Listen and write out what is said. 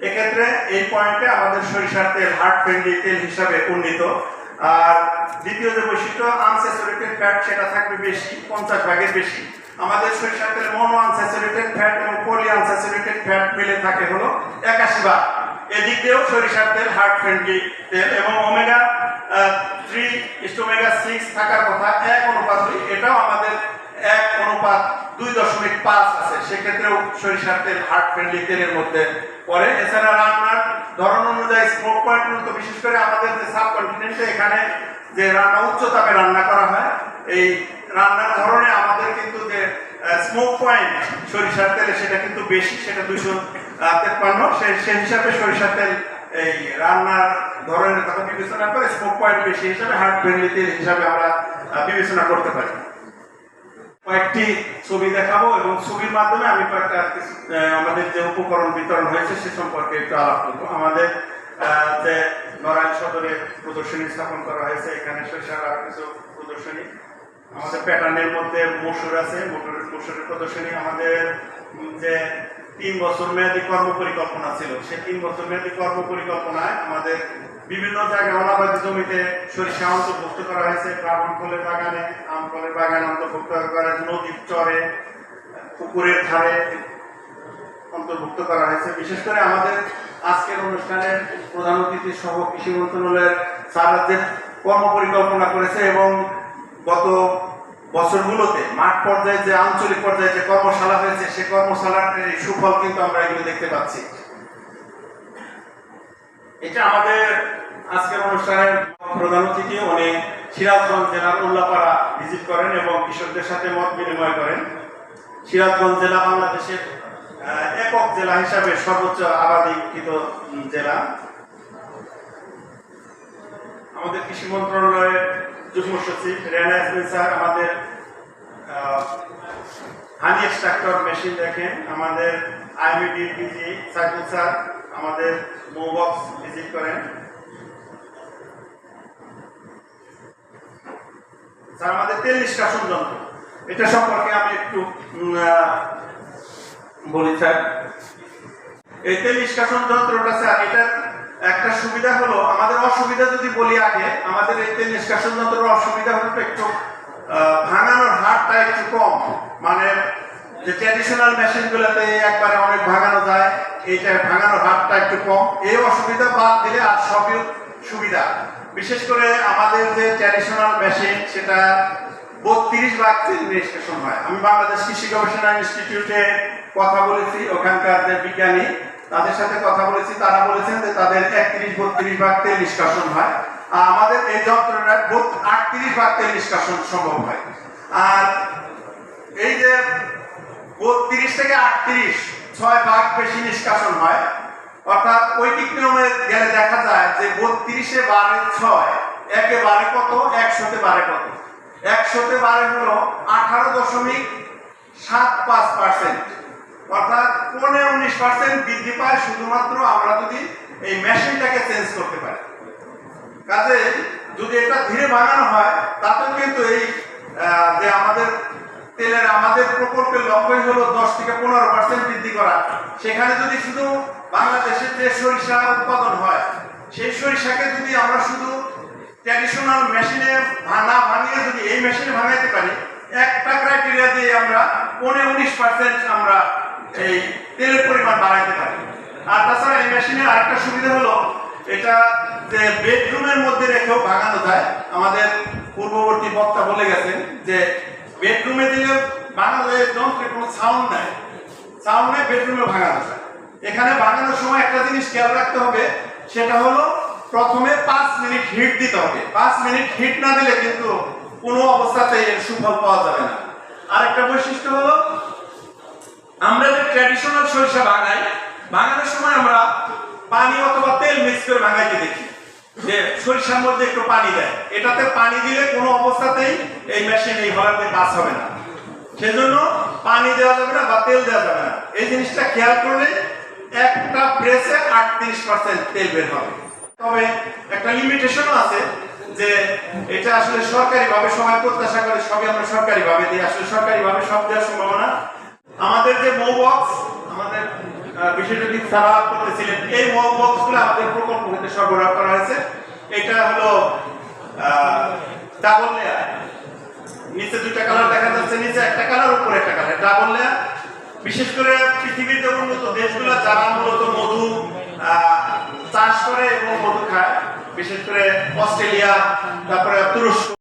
এক্ষেত্রে এই পয়েন্টে আমাদের সরিষার তেল হার্ট ফ্রেন্ডলি তেল হিসাবে উন্নীত। আর দ্বিতীয় যে বৈশিষ্ট্য আনস্যাচুরেটেড ফ্যাট সেটা থাকবে বেশি, 50 ভাগের বেশি। আমাদের সরিষার তেল মনো আনস্যাচুরেটেড ফ্যাট এবং পলি আনস্যাচুরেটেড ফ্যাট মিলে থাকে হলো 81 ভাগ। এদিক দিয়েও সরিষার তেল হার্ট ফ্রেন্ডলি তেল এবং ওমেগা 3 ওমেগা 6 থাকার কথা 1:2, এটাও আমাদের 1:2.5 আছে। সেক্ষেত্রেও সরিষার তেল হার্ট ফ্রেন্ডলি তেলের মধ্যে পড়ে। এছাড়া রান্নার ধরন অনুযায়ী স্মোক পয়েন্ট তো বিশেষ করে আমাদের যে সাবকন্টিনেন্টে এখানে যে রান্না উচ্চ তাপে রান্না করা হয়, এই রান্নার ধরনে আমাদের কিন্তু যে স্মোক পয়েন্ট সরিষার তেলে সেটা কিন্তু বেশি, সেটা 253। সেই হিসাবে সরিষার তেল এই রান্নার ধরনের কথা বিবেচনা করে স্মোক পয়েন্ট বেশি হিসাবে হার্ট ফ্রেন্ডলি তেল হিসাবে আমরা বিবেচনা করতে পারি। কয়েকটি ছবি দেখাবো এবং ছবির মাধ্যমে আমি কয়েকটা আমাদের যে উপকরণ বিতরণ হয়েছে সে সম্পর্কে একটু আলাপ করবো। আমাদের যে নড়াইল সদরে প্রদর্শনী স্থাপন করা হয়েছে, এখানে সরিষার আরো কিছু প্রদর্শনী। আমাদের প্যাটার্নের মধ্যে মসুর আছে, মসুরের প্রদর্শনী। আমাদের যে 3 বছর মেয়াদী কর্ম পরিকল্পনা ছিল, সেই 3 বছর মেয়াদী কর্ম পরিকল্পনায় আমাদের বিভিন্ন জায়গায় অনাবাদী জমিতে সরিষা অন্তর্ভুক্ত করা হয়েছে। ড্রাগন ফলের বাগানে, আম ফলের বাগানে অন্তর্ভুক্ত করা, নদীর চরে, পুকুরের ধারে অন্তর্ভুক্ত করা হয়েছে। বিশেষ করে আমাদের আজকের অনুষ্ঠানের প্রধান অতিথি সহ কৃষি মন্ত্রণালয়ের স্যাররা যে কর্ম পরিকল্পনা করেছে এবং গত বছরগুলোতে মাঠ পর্যায়ে যে আঞ্চলিক পর্যায়ে যে কর্মশালা হয়েছে, সেই কর্মশালার সুফল কিন্তু আমরা এগুলো দেখতে পাচ্ছি। এটা আমাদের আজকের অনুষ্ঠানের প্রধান অতিথি, উনি সিরাজগঞ্জ জেলার উল্লাপাড়া ভিজিট করেন এবং কৃষকদের সাথে মত বিনিময় করেন। সিরাজগঞ্জ জেলা বাংলাদেশের একক জেলা হিসাবে সর্বোচ্চ আবাদীকৃত জেলা। আমাদের কৃষি মন্ত্রণালয়ের যুগ্ম সচিব রেনা ইয়াসমিন স্যার আমাদের হানি এক্সট্রাক্টর মেশিন দেখেন। আমাদের আইএমডি পিজি সাইকুল স্যার আমাদের মোবক্স ভিজিট করেন। স্যার আমাদের তেল নিষ্কাশন যন্ত্র, এটা সম্পর্কে আমি একটু বলি স্যার। এই তেল নিষ্কাশন যন্ত্রটা স্যার, এটার একটা সুবিধা হলো, আমাদের অসুবিধা যদি বলি আগে, আমাদের এই তেল নিষ্কাশন যন্ত্রের অসুবিধা হলো একটু ভাঙানোর হারটা একটু কম। মানে যে ট্র্যাডিশনাল মেশিনগুলোতে একবারে অনেক ভাঙানো যায়, এইটা ভাঙানোর হারটা একটু কম। এই অসুবিধা বাদ দিলে আর সবই সুবিধা। বিশেষ করে আমাদের যে ট্র্যাডিশনাল মেশিন, সেটা 32 ভাগ তেল নিষ্কাশন হয়। আমি বাংলাদেশ কৃষি গবেষণা ইনস্টিটিউটে কথা বলেছি, ওখানকার যে বিজ্ঞানী তাদের সাথে কথা বলেছি, তারা বলেছেন যে তাদের 31-32 ভাগ তেল নিষ্কাশন হয়। আমাদের এই যন্ত্রটা 38 ভাগ তেল নিষ্কাশন সম্ভব হয়। আর এই যে 32 থেকে 38, 6 ভাগ বেশি নিষ্কাশন হয়। অর্থাৎ ঐকিক নিয়মে গেলে দেখা যায় যে 32-এ 12-6 একেবারে কত, 100-তে 12 কত, 100-তে 12 হলো 18.75%। অর্থাৎ 19% বৃদ্ধি পায় শুধুমাত্র আমরা যদি এই মেশিনটাকে চেঞ্জ করতে পারি। কাজে যদি এটা ধীরে বানানো হয়, তাতেও কিন্তু এই যে আমাদের তেলের আমাদের প্রকল্পের লক্ষ্যই হলো 10 থেকে 15% বৃদ্ধি করা। সেখানে যদি শুধু বাংলাদেশের যে সরিষা উৎপাদন হয়, সেই সরিষাকে যদি আমরা শুধু ট্র্যাডিশনাল মেশিনে না ভাঙিয়ে যদি এই মেশিনে ভাঙাইতে পারি, একটা ক্রাইটেরিয়া দিয়ে আমরা 19% আমরা এই তেলের পরিমাণ বাড়াইতে পারি। আর তাছাড়া এই মেশিনের আরেকটা সুবিধা হলো, এটা যে বেডরুমের মধ্যে রেখেও ভাঙানো যায়। আমাদের পূর্ববর্তী বক্তা বলে গেছেন যে বেডরুমে দিলে ভাঙালে যন্ত্রে কোনো সাউন্ড নাই, বেডরুমে ভাঙানো যায়। এখানে ভাঙানোর সময় একটা জিনিস খেয়াল রাখতে হবে, সেটা হলো প্রথমে 5 মিনিট হিট দিতে হবে। 5 মিনিট হিট না দিলে কিন্তু কোনো অবস্থাতে এর সুফল পাওয়া যাবে না। আরেকটা বৈশিষ্ট্য হলো, আমরা যে ট্র্যাডিশনাল সরিষা ভাঙাই, ভাঙানোর সময় আমরা পানি অথবা তেল মিক্স করে ভাঙাইতে দেখি যে সরিষার মধ্যে একটু পানি দেয়। এটাতে পানি দিলে কোনো অবস্থাতেই এই মেশিন এই হলাতে কাজ হবে না। সেজন্য পানি দেওয়া যাবে না বা তেল দেওয়া যাবে না। এই জিনিসটা খেয়াল করলে একটা প্রেসে 38% তেল বের হবে। তবে একটা লিমিটেশনও আছে যে এটা আসলে সরকারিভাবে সবাই প্রত্যাশা করে সবই আমরা সরকারিভাবে দিই, আসলে সরকারিভাবে সব দেওয়ার সম্ভাবনা। আমাদের যে মোবক্স, আমাদের বিষয়টা দিক সারাপ করতেছিলেন। এই বক্সগুলো আমাদের প্রকল্প হতে সরবরাহ করা হয়েছে। এটা হলো ডাবল লেয়ার, নিচে দুইটা কালার দেখা যাচ্ছে, নিচে একটা কালার, উপরে একটা কালার, ডাবল লেয়ার। বিশেষ করে পৃথিবীর যে উন্নত দেশগুলো যারা মূলত মধু চাষ করে এবং মধু খায়, বিশেষ করে অস্ট্রেলিয়া, তারপরে তুরস্ক।